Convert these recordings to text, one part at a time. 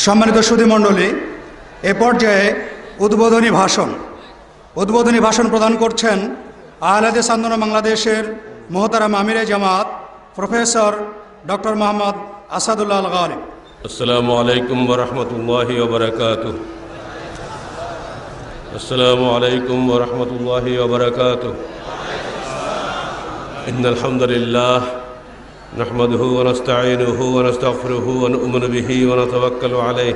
সম্মানিত সুধীমণ্ডলী, এ পর্যায়ে উদ্বোধনী ভাষণ প্রদান করছেন আহলে হাদিস আন্দোলন বাংলাদেশের মোহতারাম আমিরে জামাত প্রফেসর ডক্টর মোহাম্মদ আসাদুল্লাহ আল গালিব। আসসালামু আলাইকুম ওয়া রাহমাতুল্লাহি ওয়া বারাকাতুহু। আসসালামু আলাইকুম ওয়া রাহমাতুল্লাহি ওয়া বারাকাতুহু। ইন্নাল হামদুলিল্লাহ নাহমাদুহু ওয়া নাস্তাঈনুহু ওয়া নাস্তাগফিরুহু ওয়া নু'মিনু বিহি ওয়া নাতাওয়াক্কালু আলাইহি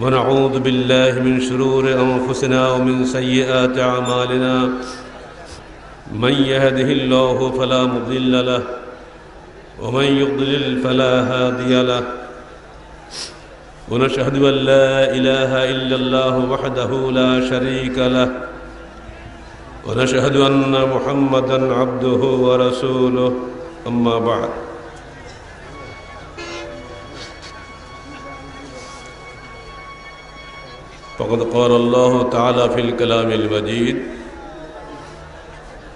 ওয়া নাউযু বিল্লাহি মিন শুরুরি আনফুসিনা ওয়া মিন সাইয়্যাতি আ'মালিনা। মান ইয়াহদিহিল্লাহু ফালা মুদিল্লা লাহু ওয়া মান ইউদ্লিল ফালা হাদিয়া লাহু। ونشهد أن لا إله إلا الله وحده لا شريك له ونشهد أن محمدا عبده ورسوله أما بعد. فقد قال الله تعالى في الكلام المجيد: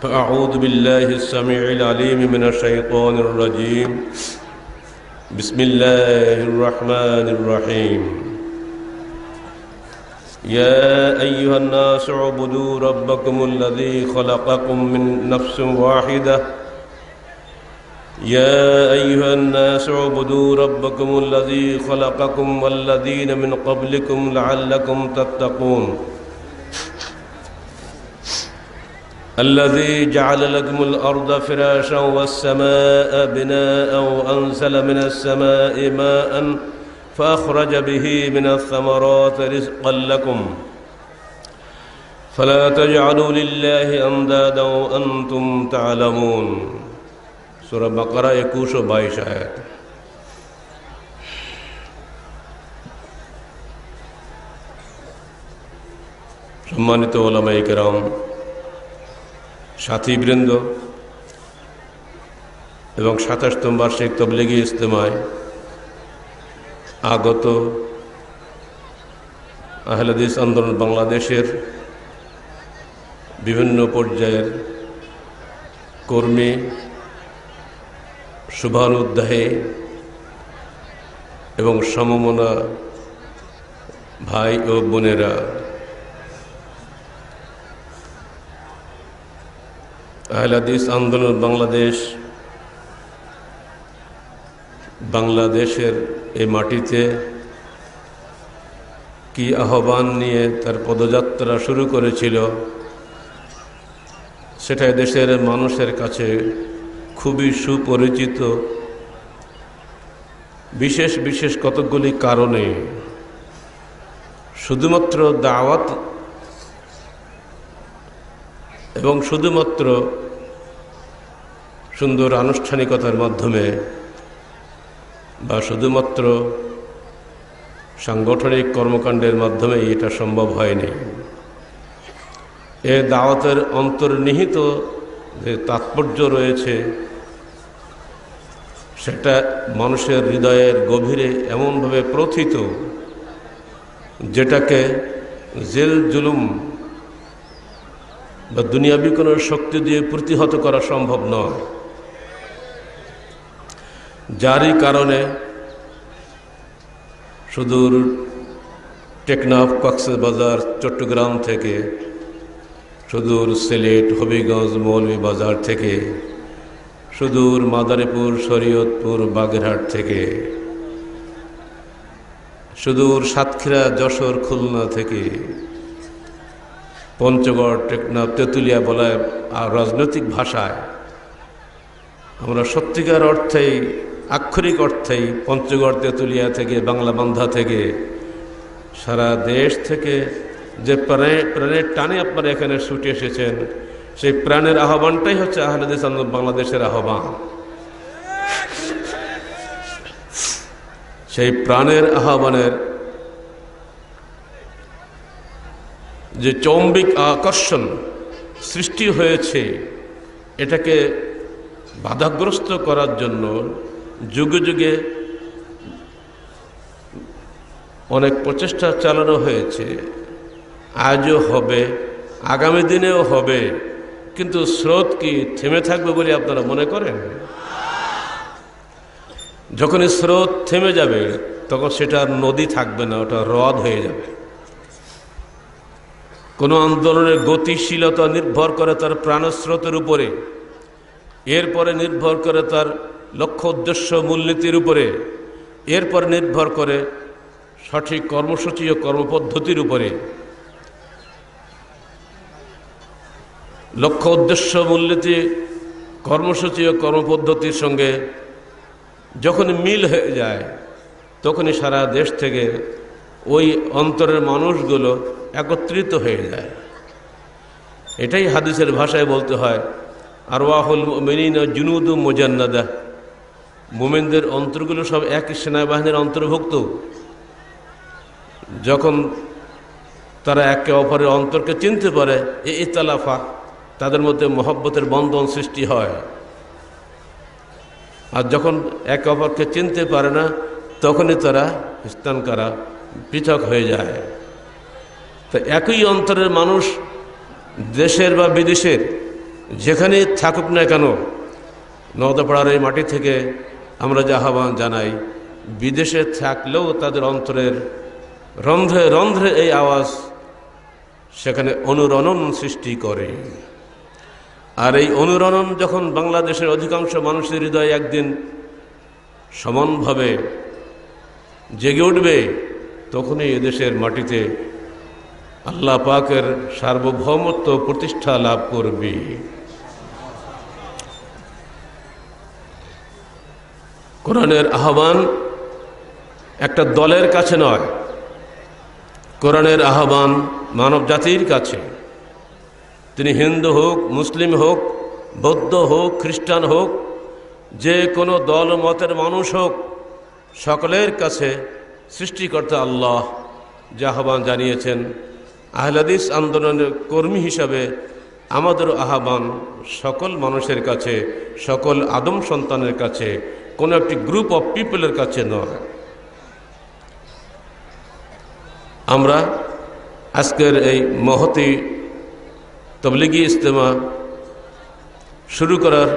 فأعوذ بالله السميع العليم من الشيطان الرجيم. بسم الله الرحمن الرحيم. يا أيها الناس اعبدوا ربكم الذي خلقكم من نفس واحدة يا أيها الناس اعبدوا ربكم الذي خلقكم والذين من قبلكم لعلكم تتقون الذي جعل لكم الأرض فراشا والسماء بناء وأنزل من السماء ماء فأخرج به من الثمرات رزقا لكم فلا تجعلوا لله أندادا وأنتم تعلمون. সূরা বাকারা 21 ও 22 আয়াত। সম্মানিত উলামায়ে কেরাম, সাথীবৃন্দ এবং 27তম বার্ষিক তাবলীগী ইজতেমায় আগত আহলে হাদিস আন্দোলন বাংলাদেশের বিভিন্ন পর্যায়ের কর্মী, শুভানুধ্যায়ী এবং সমমনা ভাই ও বোনেরা, আহলে হাদিস আন্দোলন বাংলাদেশের এই মাটিতে কি আহ্বান নিয়ে তার পদযাত্রা শুরু করেছিল, সেটা দেশের মানুষের কাছে খুবই সুপরিচিত। বিশেষ বিশেষ কতকগুলি কারণে শুধুমাত্র দাওয়াত এবং শুধুমাত্র সুন্দর আনুষ্ঠানিকতার মাধ্যমে বা শুধুমাত্র সাংগঠনিক কর্মকাণ্ডের মাধ্যমে এটা সম্ভব হয়নি। এ দাওয়াতের অন্তর্নিহিত যে তাৎপর্য রয়েছে, সেটা মানুষের হৃদয়ের গভীরে এমনভাবে প্রথিত, যেটাকে জেল জুলুম বা দুনিয়াবি কোনো শক্তি দিয়ে প্রতিহত করা সম্ভব নয়। যারই কারণে সুদূর টেকনাফ, কক্সবাজার, চট্টগ্রাম থেকে, সুদূর সিলেট, হবিগঞ্জ, মৌলভীবাজার থেকে, সুদূর মাদারীপুর, শরীয়তপুর, বাগেরহাট থেকে, সুদূর সাতক্ষীরা, যশোর, খুলনা থেকে, পঞ্চগড়, টেকনাফ, তেঁতুলিয়া বলায় আর রাজনৈতিক ভাষায় আমরা সত্যিকার অর্থেই, আক্ষরিক অর্থেই পঞ্চগড়, তেঁতুলিয়া থেকে, বাংলা বান্ধা থেকে, সারা দেশ থেকে যে প্রাণের টানে আপনারা এখানে ছুটে এসেছেন, সেই প্রাণের আহ্বানটাই হচ্ছে আহলে হাদিস আন্দোলন বাংলাদেশের আহ্বান। সেই প্রাণের আহ্বানের যে চৌম্বিক আকর্ষণ সৃষ্টি হয়েছে, এটাকে বাধাগ্রস্ত করার জন্য যুগে যুগে অনেক প্রচেষ্টা চালানো হয়েছে, আজও হবে, আগামী দিনেও হবে। কিন্তু স্রোত কি থেমে থাকবে বলে আপনারা মনে করেন? যখনই স্রোত থেমে যাবে তখন সেটা আর নদী থাকবে না, ওটা হ্রদ হয়ে যাবে। কোনো আন্দোলনের গতিশীলতা নির্ভর করে তার প্রাণস্রোতের উপরে, এরপরে নির্ভর করে তার লক্ষ্য উদ্দেশ্য মূলনীতির উপরে, এরপর নির্ভর করে সঠিক কর্মসূচি ও কর্মপদ্ধতির উপরে। লক্ষ্য উদ্দেশ্য মূলনীতি কর্মসূচি ও কর্মপদ্ধতির সঙ্গে যখন মিল হয়ে যায়, তখনই সারা দেশ থেকে ওই অন্তরের মানুষগুলো একত্রিত হয়ে যায়। এটাই হাদিসের ভাষায় বলতে হয় আরওয়াহুল মুমিনিনা জুনুদুম মুজান্নাদা, মুমিনদের অন্তরগুলো সব একই সেনাবাহিনীর অন্তর্ভুক্ত। যখন তারা একে অপরের অন্তরকে চিনতে পারে, এই ইতালাফা, তাদের মধ্যে মহব্বতের বন্ধন সৃষ্টি হয়। আর যখন একে অপরকে চিনতে পারে না, তখনই তারা স্থানকারা পৃথক হয়ে যায়। তো একই অন্তরের মানুষ দেশের বা বিদেশের যেখানে থাকুক না কেন, নওদাপাড়ার এই মাটি থেকে আমরা যে আহ্বান জানাই, বিদেশে থাকলেও তাদের অন্তরের রন্ধ্রে রন্ধ্রে এই আওয়াজ সেখানে অনুরণন সৃষ্টি করে। আর এই অনুরণন যখন বাংলাদেশের অধিকাংশ মানুষের হৃদয়ে একদিন সমানভাবে জেগে উঠবে, তখনই এদেশের মাটিতে আল্লাহ পাকের সার্বভৌমত্ব প্রতিষ্ঠা লাভ করবে। কোরআনের আহ্বান একটা দলের কাছে নয়, কোরআনের আহ্বান মানব জাতির কাছে। তিনি হিন্দু হোক, মুসলিম হোক, বৌদ্ধ হোক, খ্রিস্টান হোক, যে কোনো দল মতের মানুষ হোক, সকলের কাছে সৃষ্টিকর্তা আল্লাহ যে আহ্বান জানিয়েছেন, আহলে হাদিস আন্দোলনের কর্মী হিসাবে আমাদের আহ্বান সকল মানুষের কাছে, সকল আদম সন্তানের কাছে, কোনো একটি গ্রুপ অফ পিপলের কাছে নয়। আমরা আজকের এই মহতি তবলিগি ইজতেমা শুরু করার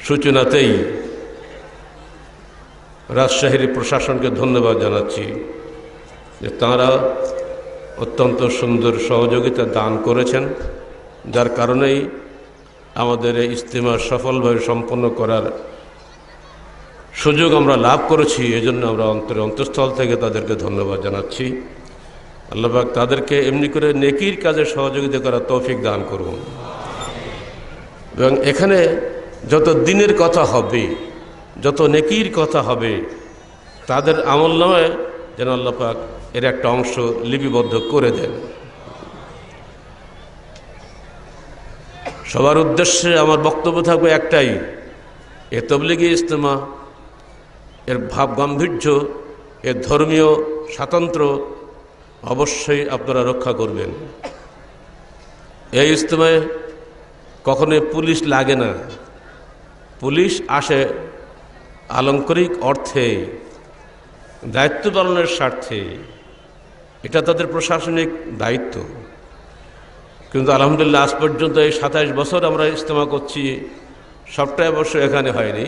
সূচনাতেই রাজশাহীর প্রশাসনকে ধন্যবাদ জানাচ্ছি যে তাঁরা অত্যন্ত সুন্দর সহযোগিতা দান করেছেন, যার কারণেই আমাদের এই ইজতেমা সফলভাবে সম্পন্ন করার সুযোগ আমরা লাভ করেছি। এজন্য আমরা অন্তঃস্থল থেকে তাদেরকে ধন্যবাদ জানাচ্ছি। আল্লাহ পাক তাদেরকে এমনি করে নেকির কাজে সহযোগিতা করার তৌফিক দান করুন। এবং এখানে যত দিনের কথা হবে, যত নেকির কথা হবে, তাদের আমলনামায় যেন আল্লাহ পাক এর একটা অংশ লিপিবদ্ধ করে দেন। সবার উদ্দেশ্যে আমার বক্তব্য থাকবে একটাই, এ তবলিগি ইজতেমা এর ভাব গাম্ভীর্য, এর ধর্মীয় স্বাতন্ত্র্য অবশ্যই আপনারা রক্ষা করবেন। এই ইজতেমায় কখনোই পুলিশ লাগে না, পুলিশ আসে আলংকারিক অর্থে, দায়িত্ব পালনের স্বার্থে, এটা তাদের প্রশাসনিক দায়িত্ব। কিন্তু আলহামদুলিল্লাহ আজ পর্যন্ত এই 27 বছর আমরা ইজতেমা করছি, সবটাই অবশ্য এখানে হয়নি,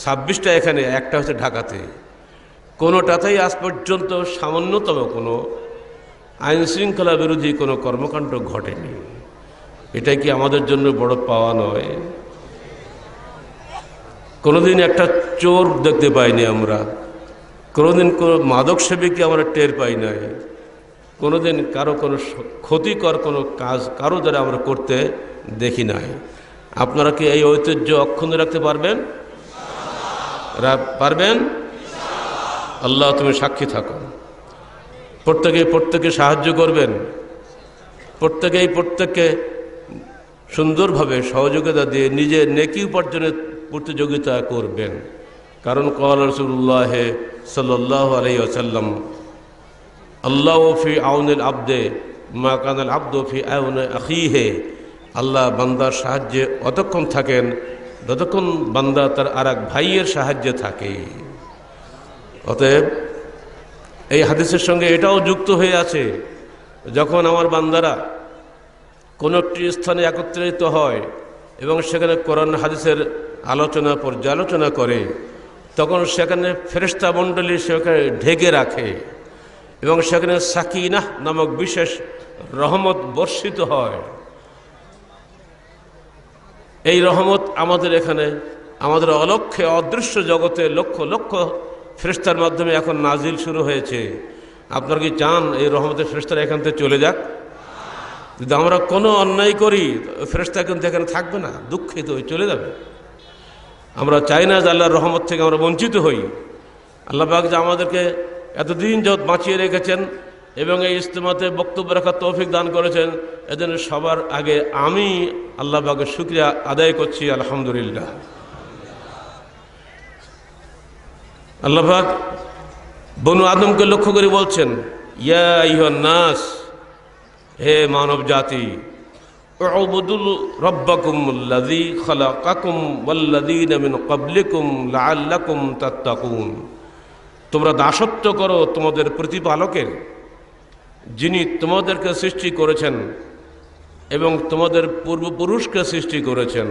26টা এখানে, একটা হচ্ছে ঢাকাতে। কোনোটাতেই আজ পর্যন্ত সামান্যতম কোনো আইনশৃঙ্খলা বিরোধী কোনো কর্মকাণ্ড ঘটেনি। এটাই কি আমাদের জন্য বড় পাওয়া নয়? কোনোদিন একটা চোর দেখতে পাইনি আমরা, কোনোদিন কোনো মাদক সেবীকে আমরা টের পাই নাই, কোনোদিন কারো কোনো ক্ষতিকর কোনো কাজ কারো দ্বারা আমরা করতে দেখি নাই। আপনারা কি এই ঐতিহ্য অক্ষুণ্ণ রাখতে পারবেন? পারবেন? আল্লাহ তুমি সাক্ষী থাকো। প্রত্যেকে সাহায্য করবেন, প্রত্যেককে সুন্দরভাবে সহযোগিতা দিয়ে নিজের নেকি উপার্জনের প্রতিযোগিতা করবেন। কারণ ক্বালা রাসূলুল্লাহ সাল্লাল্লাহু আলাইহি ওয়াসাল্লাম, আল্লাহু ফি আউনিল আবদে মা কানাল আবদু ফি আউনি আখিহি, আল্লাহ বান্দার সাহায্যে অতক্ষণ থাকেন যতক্ষণ বান্দা তার আর এক ভাইয়ের সাহায্যে থাকে। অতএব এই হাদিসের সঙ্গে এটাও যুক্ত হয়ে আছে, যখন আমার বান্দারা কোনো একটি স্থানে একত্রিত হয় এবং সেখানে কোরআন হাদিসের আলোচনা পর্যালোচনা করে, তখন সেখানে ফেরেশতা মণ্ডলী সেখানে ঢেকে রাখে এবং সেখানে সাকিনাহ নামক বিশেষ রহমত বর্ষিত হয়। এই রহমত আমাদের এখানে আমাদের অলক্ষ্যে অদৃশ্য জগতে লক্ষ লক্ষ ফেরেশতার মাধ্যমে এখন নাজিল শুরু হয়েছে। আপনারা কি চান এই রহমতের ফেরেশতারা এখান থেকে চলে যাক? যদি আমরা কোনো অন্যায় করি ফেরেশতা কিন্তু এখানে থাকবে না, দুঃখিত হয়ে চলে যাবে। আমরা চাই না যে আল্লাহর রহমত থেকে আমরা বঞ্চিত হই। আল্লাহ পাক যে আমাদেরকে এতদিন যাবত বাঁচিয়ে রেখেছেন এবং এই ইজতেমাতে বক্তব্য রাখার তৌফিক দান করেছেন, এজন্য সবার আগে আমি আল্লাহ পাকের শুকরিয়া আদায় করছি, আলহামদুলিল্লাহ। আল্লাহ পাক বনু আদমকে লক্ষ্য করে বলছেন, ইয়া আইয়ুহান নাস, হে মানব জাতি, উবুদু রাব্বাকুমুল্লাযী খালাকাকুম ওয়াল্লাযীনা মিন ক্বাবলিকুম লাআল্লাকুম তাত্তাকুন। তোমরা দাসত্ব করো তোমাদের প্রতিপালকের, যিনি তোমাদেরকে সৃষ্টি করেছেন এবং তোমাদের পূর্বপুরুষকে সৃষ্টি করেছেন,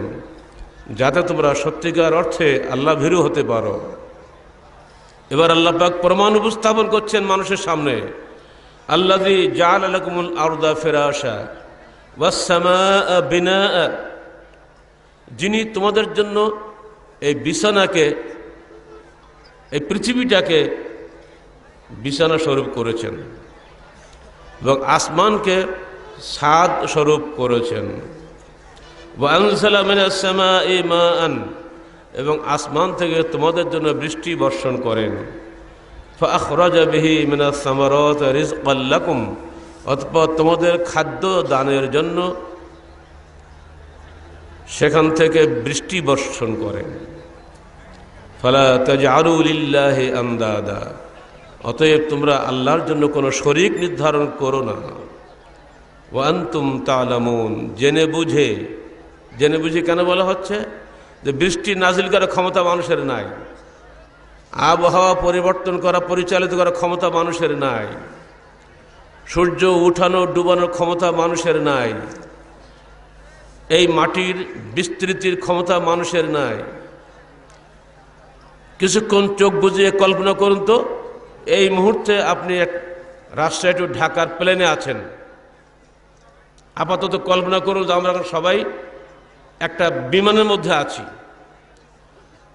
যাতে তোমরা সত্যিকার অর্থে আল্লাহ ভীরু হতে পারো। এবার আল্লাহ পাক প্রমাণ উপস্থাপন করছেন মানুষের সামনে, আল্লাযী জাআলা লাকুমুল আরদা ফিরাশা ওয়াস সামাআ বিনাআ, যিনি তোমাদের জন্য এই বিছানাকে, এই পৃথিবীটাকে বিছানা স্বরূপ করেছেন এবং আসমানকে ছাদ স্বরূপ করেছেন। ওয়া আনজালা মিনাস সামাই মাআন, এবং আসমান থেকে তোমাদের জন্য বৃষ্টি বর্ষণ করেন। ফাআখরাজা বিহি মিনাস সামারাতি রিজকাল লাকুম, অতঃপর তোমাদের খাদ্য দানের জন্য সেখান থেকে বৃষ্টি বর্ষণ করেন। ফালা তাজআলু লিল্লাহি আনদাদা, অতএব তোমরা আল্লাহর জন্য কোনো শরীক নির্ধারণ করো না। ওয়া আনতুম তা'লামুন, জেনে বুঝে কেন বলা হচ্ছে যে বৃষ্টি নাজিল করার ক্ষমতা মানুষের নাই, আবহাওয়া পরিবর্তন করা পরিচালিত করার ক্ষমতা মানুষের নাই, সূর্য উঠানো ডুবানোর ক্ষমতা মানুষের নাই, এই মাটির বিস্তৃতির ক্ষমতা মানুষের নাই। কিছুক্ষণ চোখ বুজিয়ে কল্পনা করুন তো, এই মুহূর্তে আপনি এক রাজশাহী টু ঢাকার প্লেনে আছেন। আপাতত কল্পনা করুন যে আমরা সবাই একটা বিমানের মধ্যে আছি।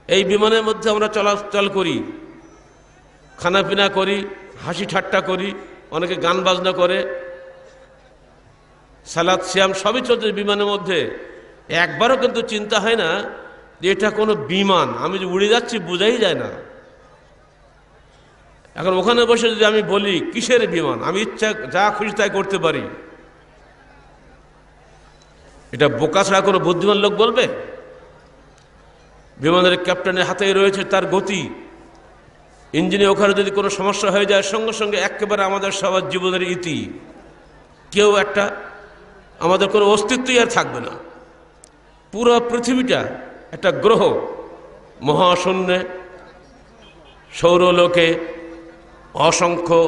এই বিমানের মধ্যে আমরা চলাচল করি, খানাপিনা করি, হাসি ঠাট্টা করি, অনেকে গান বাজনা করে, সালাত সিয়াম সবই চলছে বিমানের মধ্যে। একবারও কিন্তু চিন্তা হয় না যে এটা কোনো বিমান, আমি যে উড়ে যাচ্ছি বোঝাই যায় না। এখন ওখানে বসে যদি আমি বলি কিসের বিমান, আমি ইচ্ছা যা খুশি তাই করতে পারি, এটা বোকা ছাড়া কোনো বুদ্ধিমান লোক বলবে? বিমানের ক্যাপ্টেনের হাতেই রয়েছে তার গতি, ইঞ্জিনে ওখানে যদি কোনো সমস্যা হয়ে যায় সঙ্গে সঙ্গে একেবারে আমাদের সবার জীবনের ইতি, কেউ একটা আমাদের কোনো অস্তিত্বই আর থাকবে না। পুরো পৃথিবীটা একটা গ্রহ, মহাশূন্যে সৌরলোকে অসংখ্য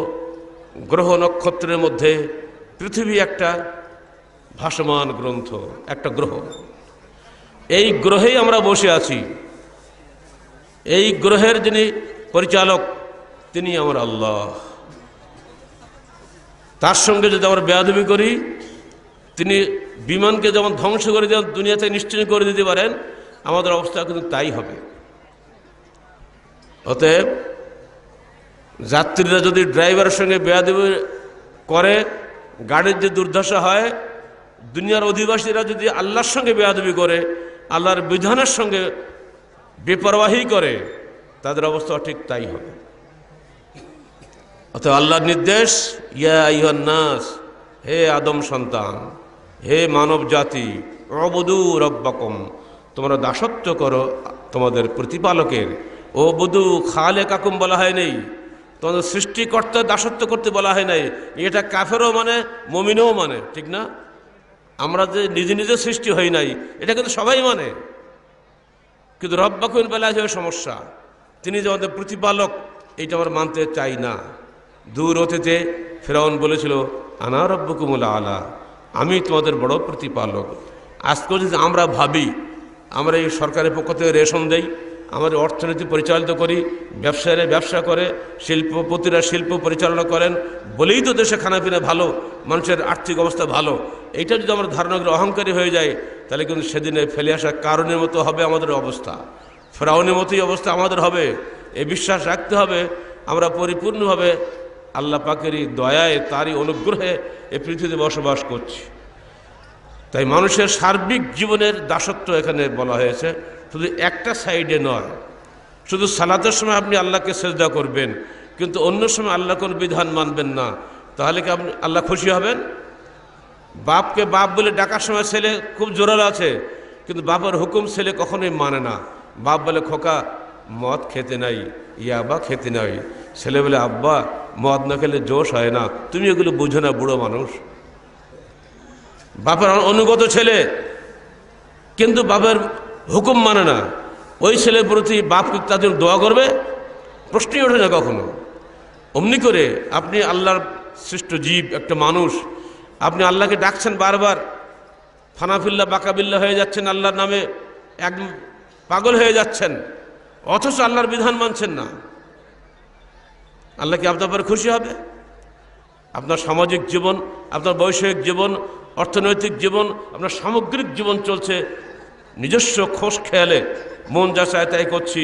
গ্রহ নক্ষত্রের মধ্যে পৃথিবী একটা ভাসমান গ্রন্থ, একটা গ্রহ। এই গ্রহেই আমরা বসে আছি। এই গ্রহের যিনি পরিচালক তিনি আমার আল্লাহ। তার সঙ্গে যদি আমরা বেয়াদবি করি, তিনি বিমানকে যেমন ধ্বংস করে যেমন দুনিয়াতে নিশ্চিন্ন করে দিতে পারেন, আমাদের অবস্থা কিন্তু তাই হবে। অতএব যাত্রীরা যদি ড্রাইভারের সঙ্গে বেয়াদবি করে, গাড়ির যে দুর্দশা হয়, দুনিয়ার অধিবাসীরা যদি আল্লাহর সঙ্গে বেয়াদবি করে, আল্লাহর বিধানের সঙ্গে বেপরোয়াহি করে, তাদের অবস্থা ঠিক তাই হবে। অতএব আল্লাহর নির্দেশ, ইয়া আইয়ুহান নাস, হে আদম সন্তান, হে মানব জাতি, উবুদু রাব্বাকুম, তোমরা দাসত্ব করো তোমাদের প্রতিপালকের। উবুদু খালিকাকুম বলা হয় নাই, তোমাদের সৃষ্টিকর্তার দাসত্ব করতে বলা হয় নাই। এটা কাফেরও মানে, মুমিনও মানে, ঠিক না? আমরা যে নিজে নিজে সৃষ্টি হই নাই এটা কিন্তু সবাই মানে, কিন্তু রব্বাকুম বেলায় হয়ে সমস্যা। তিনি যে আমাদের প্রতিপালক এইটা আমরা মানতে চাই না। দূর অতীতে ফিরআউন বলেছিল, আনা রব্বুকুমুল আলা, আমি তোমাদের বড় প্রতিপালক। আজকে যদি আমরা ভাবি আমরা এই সরকারের পক্ষ থেকে রেশন দেই, আমাদের অর্থনীতি পরিচালিত করি, ব্যবসায়ীরা ব্যবসা করে, শিল্পপতিরা শিল্প পরিচালনা করেন বলেই তো দেশে খানাপিনা ভালো, মানুষের আর্থিক অবস্থা ভালো। এইটা যদি আমরা ধারণা করে অহংকারী হয়ে যায়, তাহলে কিন্তু সেদিনে ফেলে আসার কারণের মতো হবে আমাদের অবস্থা, ফেরাউনের মতোই অবস্থা আমাদের হবে। এই বিশ্বাস রাখতে হবে আমরা পরিপূর্ণভাবে আল্লাহ পাকেরই দয়ায়, তারই অনুগ্রহে এই পৃথিবীতে বসবাস করছি। তাই মানুষের সার্বিক জীবনের দাসত্ব এখানে বলা হয়েছে, শুধু একটা সাইডে নয়। শুধু সালাতের সময় আপনি আল্লাহকে সেজদা করবেন, কিন্তু অন্য সময় আল্লাহ কোন বিধান মানবেন না, তাহলে কি আপনি আল্লাহ খুশি হবেন? বাপকে বাপ বলে ডাকার সময় ছেলে খুব জোরালো আছে, কিন্তু বাপের হুকুম ছেলে কখনোই মানে না। বাপ বলে খোকা মদ খেতে নাই, ইয়াবা খেতে নাই, ছেলে বলে আব্বা মদ না খেলে জোশ হয় না, তুমি এগুলো বুঝো না, বুড়ো মানুষ। বাপের অনুগত ছেলে, কিন্তু বাপের হুকুম মানে না, ওই ছেলের প্রতি বাপকে তাদের দোয়া করবে? প্রশ্নই ওঠে না কখনো। অমনি করে আপনি আল্লাহর সৃষ্ট জীব, একটা মানুষ, আপনি আল্লাহকে ডাকছেন বারবার, ফানাফিল্লা বাকাবিল্লা হয়ে যাচ্ছেন, আল্লাহর নামে একদম পাগল হয়ে যাচ্ছেন, অথচ আল্লাহর বিধান মানছেন না। আল্লাহ কি আপনার উপরে খুশি হবে? আপনার সামাজিক জীবন, আপনার বৈষয়িক জীবন, অর্থনৈতিক জীবন, আপনার সামগ্রিক জীবন চলছে নিজস্ব খোশ খেয়ালে, মন যা চায় তাই করছি,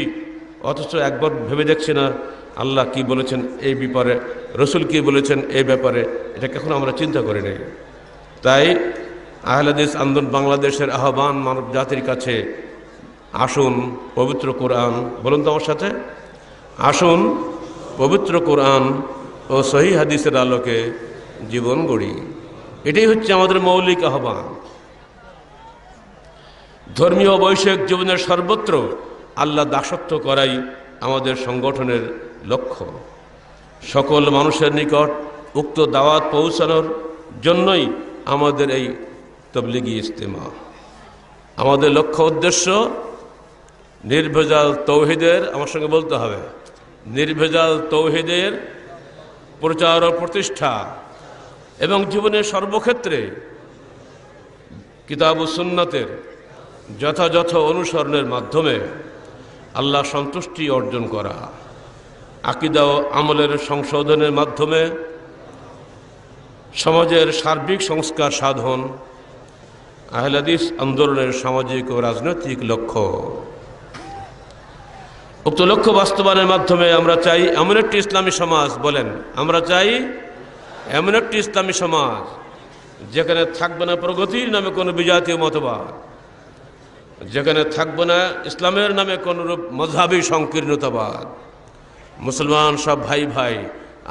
অথচ একবার ভেবে দেখছি না আল্লাহ কি বলেছেন এই ব্যাপারে, রসুল কি বলেছেন এই ব্যাপারে, এটা কখনো আমরা চিন্তা করি নাই। তাই আহলে হাদিস আন্দোলন বাংলাদেশের আহ্বান মানব জাতির কাছে, আসুন পবিত্র কোরআন, বলুন তো আমার সাথে, আসুন পবিত্র কোরআন ও সহিহ হাদিসের আলোকে জীবন গড়ি। এটাই হচ্ছে আমাদের মৌলিক আহ্বান। ধর্মীয় বৈষয়িক জীবনের সর্বত্র আল্লাহ দাসত্ব করাই আমাদের সংগঠনের লক্ষ্য। সকল মানুষের নিকট উক্ত দাওয়াত পৌঁছানোর জন্যই আমাদের এই তবলিগি ইজতেমা। আমাদের লক্ষ্য উদ্দেশ্য নির্ভেজাল তৌহিদের, আমার সঙ্গে বলতে হবে, নির্ভেজাল তৌহিদের প্রচার ও প্রতিষ্ঠা এবং জীবনের সর্বক্ষেত্রে কিতাব ও সুন্নাতের যথাযথ অনুসরণের মাধ্যমে আল্লাহ সন্তুষ্টি অর্জন করা, আকীদা ও আমলের সংশোধনের মাধ্যমে সমাজের সার্বিক সংস্কার সাধন আহলে হাদিস আন্দোলনের সামাজিক ও রাজনৈতিক লক্ষ্য। উক্ত লক্ষ্য বাস্তবায়নের মাধ্যমে আমরা চাই এমন একটি ইসলামী সমাজ, বলেন আমরা চাই এমন একটি ইসলামী সমাজ যেখানে থাকবে না প্রগতির নামে কোনো বিজাতীয় মতবাদ, যেখানে থাকবে না ইসলামের নামে কোনরূপ মযহাবী সংকীর্ণতাবাদ। মুসলমান সব ভাই ভাই,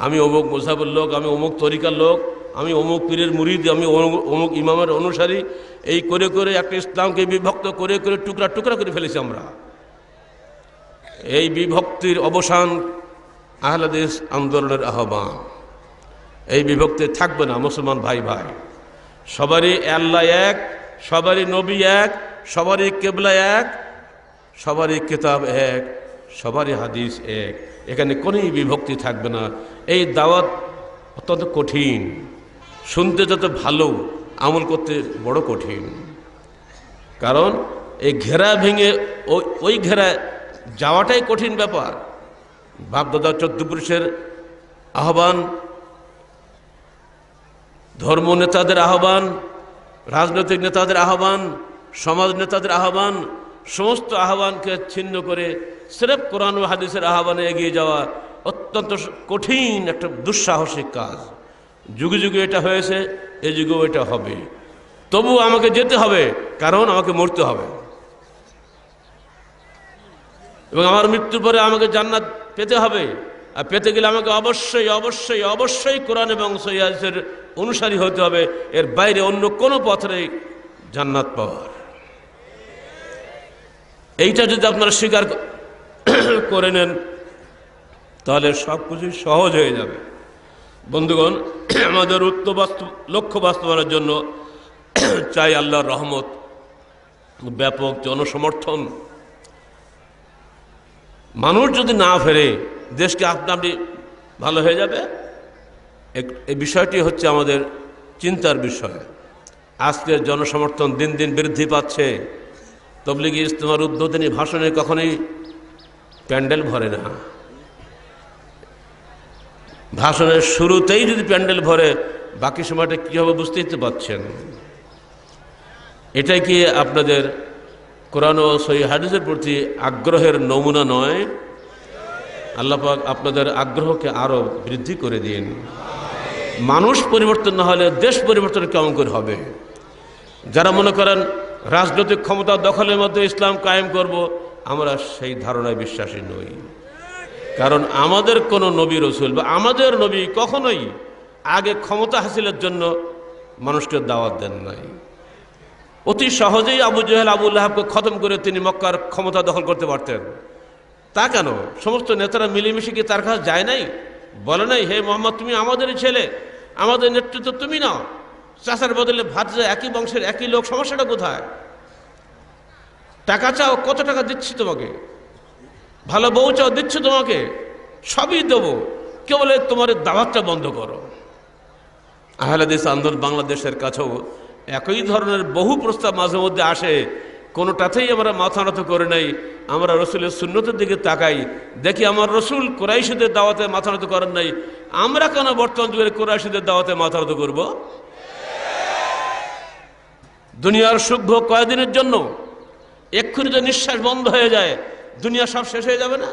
আমি অমুক মযহাবের লোক, আমি অমুক তরিকার লোক, আমি অমুক পীরের মুরিদ, আমি অমুক ইমামের অনুসারী, এই করে করে একটা ইসলামকে বিভক্ত করে করে টুকরা টুকরা করে ফেলেছি আমরা। এই বিভক্তির অবসান আহলে হাদিস আন্দোলনের আহ্বান। এই বিভক্তি থাকবে না মুসলমান ভাই ভাই, সবারই আল্লাহ এক, সবারই নবী এক, সবারই কেবলা এক, সবারই কিতাব এক, সবারই হাদিস এক, এখানে কোনোই বিভক্তি থাকবে না। এই দাওয়াত অত্যন্ত কঠিন, শুনতে যত ভালো, আমল করতে বড় কঠিন। কারণ এই ঘেরা ভেঙে ওই ঘেরা যাওয়াটাই কঠিন ব্যাপার। বাপদাদা 14 পুরুষের আহ্বান, ধর্ম নেতাদের আহ্বান, রাজনৈতিক নেতাদের আহ্বান, সমাজ নেতাদের আহ্বান, সমস্ত আহ্বানকে ছিন্ন করে সিরেফ কোরআন ও হাদিসের আহ্বানে এগিয়ে যাওয়া অত্যন্ত কঠিন একটা দুঃসাহসিক কাজ। যুগে যুগে এটা হয়েছে, এই যুগেও এটা হবে। তবু আমাকে যেতে হবে, কারণ আমাকে মরতে হবে এবং আমার মৃত্যুর পরে আমাকে জান্নাত পেতে হবে। আর পেতে গেলে আমাকে অবশ্যই অবশ্যই অবশ্যই কোরআন এবং সহিহ হাদিসের অনুসারী হতে হবে। এর বাইরে অন্য কোনো পথ নেই জান্নাত পাওয়ার। এইটা যদি আপনারা স্বীকার করে নেন, তাহলে সব কিছুই সহজ হয়ে যাবে। বন্ধুগণ, আমাদের লক্ষ্য বাস্তবায়নের জন্য চাই আল্লাহর রহমত, ব্যাপক জনসমর্থন। মানুষ যদি না ফেরে, দেশকে আপনা আপনি ভালো হয়ে যাবে? এই বিষয়টি হচ্ছে আমাদের চিন্তার বিষয়। আজকের জনসমর্থন দিন দিন বৃদ্ধি পাচ্ছে। তবলিগি ইজতেমার উদ্বোধনী ভাষণে কখনোই প্যান্ডেল ভরে না। ভাষণের শুরুতেই যদি প্যান্ডেল ভরে, বাকি সময়টা কী হবে বুঝতেই তো পারছেন। এটাই কি আপনাদের কোরআন ও সহিহ হাদিসের প্রতি আগ্রহের নমুনা নয়? আল্লাহ পাক আপনাদের আগ্রহকে আরও বৃদ্ধি করে দিন। মানুষ পরিবর্তন না হলে দেশ পরিবর্তন কেমন করে হবে? যারা মনে করেন রাজনৈতিক ক্ষমতা দখলের মধ্যে ইসলাম কায়েম করব, আমরা সেই ধারণায় বিশ্বাসী নই। কারণ আমাদের কোনো নবী রসুল বা আমাদের নবী কখনোই আগে ক্ষমতা হাসিলের জন্য মানুষকে দাওয়াত দেন নাই। অতি সহজেই আবু জেহেল আবু লাহাবকে খতম করে তিনি মক্কার ক্ষমতা দখল করতে পারতেন। তা কেন? সমস্ত নেতারা মিলেমিশে কি তার কাছে যায় নাই? বলে নাই, হে মোহাম্মদ তুমি আমাদেরই ছেলে, আমাদের নেতৃত্ব তুমি নাও। চাষার বদলে ভাতিজা, একই বংশের একই লোক, সমস্যাটা কোথায়? টাকা চাও, কত টাকা দিচ্ছি তোমাকে। ভালো বউ চাও, দিচ্ছি তোমাকে, সবই দেবো, কেবল তোমার দাওয়াতটা বন্ধ করো। আহলে হাদিস আন্দোলন বাংলাদেশের কাছেও একই ধরনের বহু প্রস্তাব মাঝে মধ্যে আসে, কোনোটাতেই আমরা মাথা নত করে নাই। আমরা রসুলের সুন্নতের দিকে তাকাই, দেখি আমার রসুল কুরাইশদের দাওয়াতে মাথা নত করেন নাই, আমরা কেন বর্তমান যুগের কুরাইশদের দাওয়াতে মাথা নত করব? দুনিয়ার সুখ ভোগ কয়েকদিনের জন্য, এক্ষুনি যে নিঃশ্বাস বন্ধ হয়ে যায়, দুনিয়া সব শেষ হয়ে যাবে না?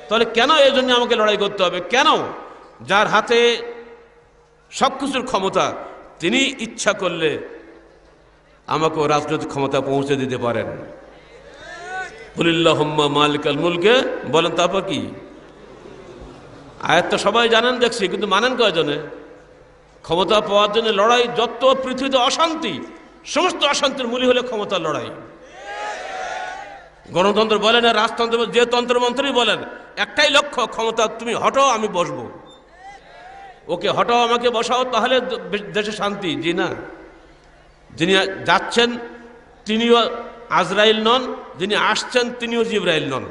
তাহলে কেন এই জন্য আমাকে লড়াই করতে হবে? কেন? যার হাতে সব কিছুর ক্ষমতা, তিনি ইচ্ছা করলে আমাকেও রাজনৈতিক ক্ষমতা পৌঁছে দিতে পারেন। কুলিল্লাহুম্মা মালিকাল মুলকে বলেন, তারপর কি? আয়াত তো সবাই জানেন দেখছি, কিন্তু মানেন কয়জনে? ক্ষমতা পাওয়ার জন্য লড়াই, যত পৃথিবীতে অশান্তি, সমস্ত অশান্তির মূলই হলে ক্ষমতার লড়াই। গণতন্ত্র বলেন আর রাজতন্ত্র, যে তন্ত্রমন্ত্রই বলেন, একটাই লক্ষ্য, ক্ষমতা তুমি হটাও আমি বসবো। ওকে হটাও, আমাকে বসাও, তাহলে দেশে শান্তি। জি না, যিনি যাচ্ছেন তিনিও আজরাইল নন, যিনি আসছেন তিনিও জিবরাইল নন।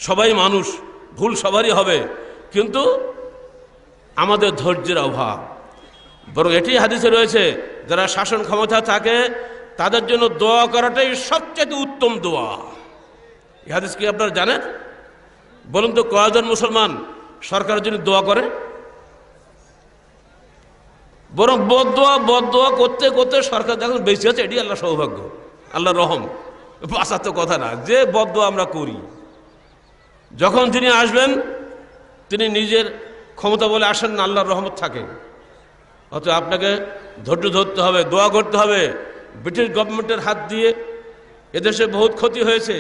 সবাই মানুষ, ভুল সবারই হবে, কিন্তু আমাদের ধৈর্যের অভাব। বরং এটি হাদিসে রয়েছে, যারা শাসন ক্ষমতা থাকে তাদের জন্য দোয়া করাটাই সবচেয়ে উত্তম দোয়া। এই হাদিস কি আপনারা জানেন? বলুন তো, কয়জন মুসলমান সরকারের জন্য দোয়া করে? বরং বদদোয়া করতে করতে সরকার যখন বেঁচে আছে, এটি আল্লাহ সৌভাগ্য, আল্লাহ রহম। বাঁচার তো কথা না, যে বদদোয়া আমরা করি। যখন তিনি আসবেন, তিনি নিজের ক্ষমতা বলে আসেন না, আল্লাহর রহমত থাকে। অতএব আপনাকে ধৈর্য ধরতে হবে, দোয়া করতে হবে। ব্রিটিশ গভর্নমেন্টের হাত দিয়ে এদেশে বহুত ক্ষতি হয়েছে,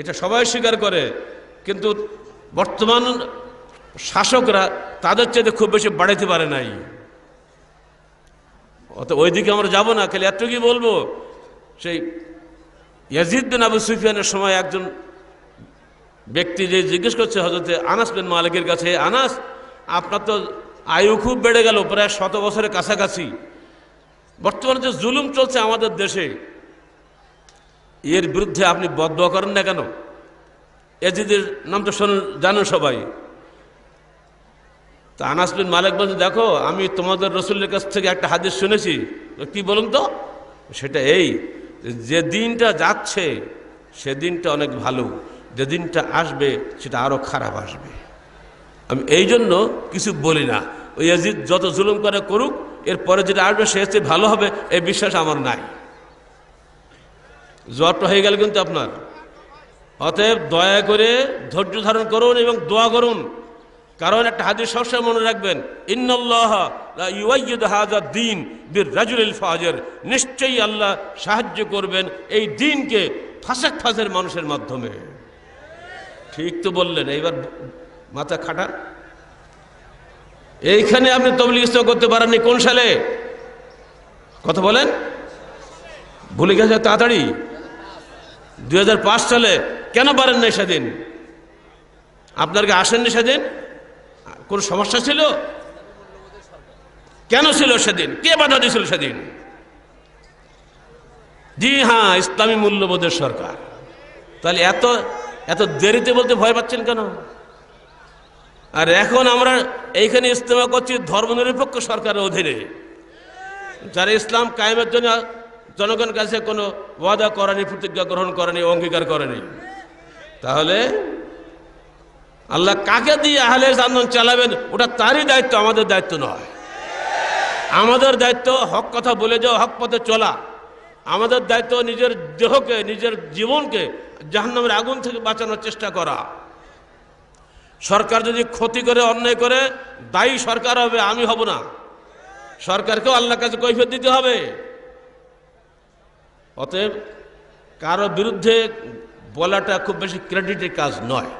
এটা সবাই স্বীকার করে, কিন্তু বর্তমান শাসকরা তাদের চাইতে খুব বেশি বাড়াইতে পারে নাই। অত ওইদিকে আমরা যাব না। খালি এত কি বলবো, সেই ইয়াজিদ বিন আবু সুফিয়ানের সময় একজন ব্যক্তি যে জিজ্ঞেস করছে হযরতে আনাস বিন মালিকের কাছে, আনাস আপনার তো আয়ু খুব বেড়ে গেল, প্রায় 100 বছরের কাছাকাছি, বর্তমানে যে জুলুম চলছে আমাদের দেশে, এর বিরুদ্ধে আপনি বদদোয়া করেন না কেন? ইয়াজিদের নাম তো জানেন সবাই। তা আনাস বিন মালিক বলছে, দেখো আমি তোমাদের রসুলের কাছ থেকে একটা হাদিস শুনেছি। কি বলুন তো? সেটা এই, যে দিনটা যাচ্ছে সে দিনটা অনেক ভালো, যে দিনটা আসবে সেটা আরো খারাপ আসবে। আমি এই জন্য কিছু বলি না। ওই ইয়াজিদ যত জুলুম করে করুক, এরপরে যেটা আসবে সে চেয়ে ভালো হবে, এই বিশ্বাস আমার নাই। জ্বরটা হয়ে গেল কিন্তু আপনার। অতএব দয়া করে ধৈর্য ধারণ করুন এবং দোয়া করুন। কারণ একটা হাদিস সবসময় মনে রাখবেন, ইন্নাল্লাহ লা ইউআইয়িদু হাযা দ্বীন বির-রাজুলিল ফাজির, নিশ্চয়ই আল্লাহ সাহায্য করবেন এই দ্বীনকে ফাসেক ফাজের মানুষের মাধ্যমে। ঠিক তো বললেন, এইবার মাথা খাটান। এইখানে আপনি তাবলীগ ইসলাম করতে পারেননি কোন সালে? কথা বলেন, ভুলে গেছে তাড়াতাড়ি। 2005 সালে। কেন পারেন নাই সেদিন? আপনার কি আসেননি সেদিন? কোন সমস্যা ছিল? কেন ছিল সেদিন? কে বাধা দিয়েছিল সেদিন? জি হ্যাঁ, ইসলামী মূল্যবোধের সরকার। তাহলে এত এত দেরিতে বলতে ভয় পাচ্ছেন কেন? আর এখন আমরা এইখানে ইজতেমা করছি ধর্মনিরপেক্ষ সরকারের অধীনে, যারা ইসলাম কায়েমের জন্য জনগণের কাছে কোনো ওয়াদা করেনি, প্রতিজ্ঞা গ্রহণ করেনি, অঙ্গীকার করেনি। তাহলে আল্লাহ কাকে দিয়ে আহলে হাদিস আন্দোলন চালাবেন ওটা তারই দায়িত্ব, আমাদের দায়িত্ব নয়। আমাদের দায়িত্ব হক কথা বলে যাও, হক পথে চলা। আমাদের দায়িত্ব নিজের দেহকে, নিজের জীবনকে জাহান্নামের আগুন থেকে বাঁচানোর চেষ্টা করা। সরকার যদি ক্ষতি করে, অন্যায় করে, দায়ী সরকার হবে, আমি হব না। সরকারকেও আল্লাহর কাছে কৈফিয়ত দিতে হবে। অতএব কারো বিরুদ্ধে বলাটা খুব বেশি ক্রেডিটের কাজ নয়,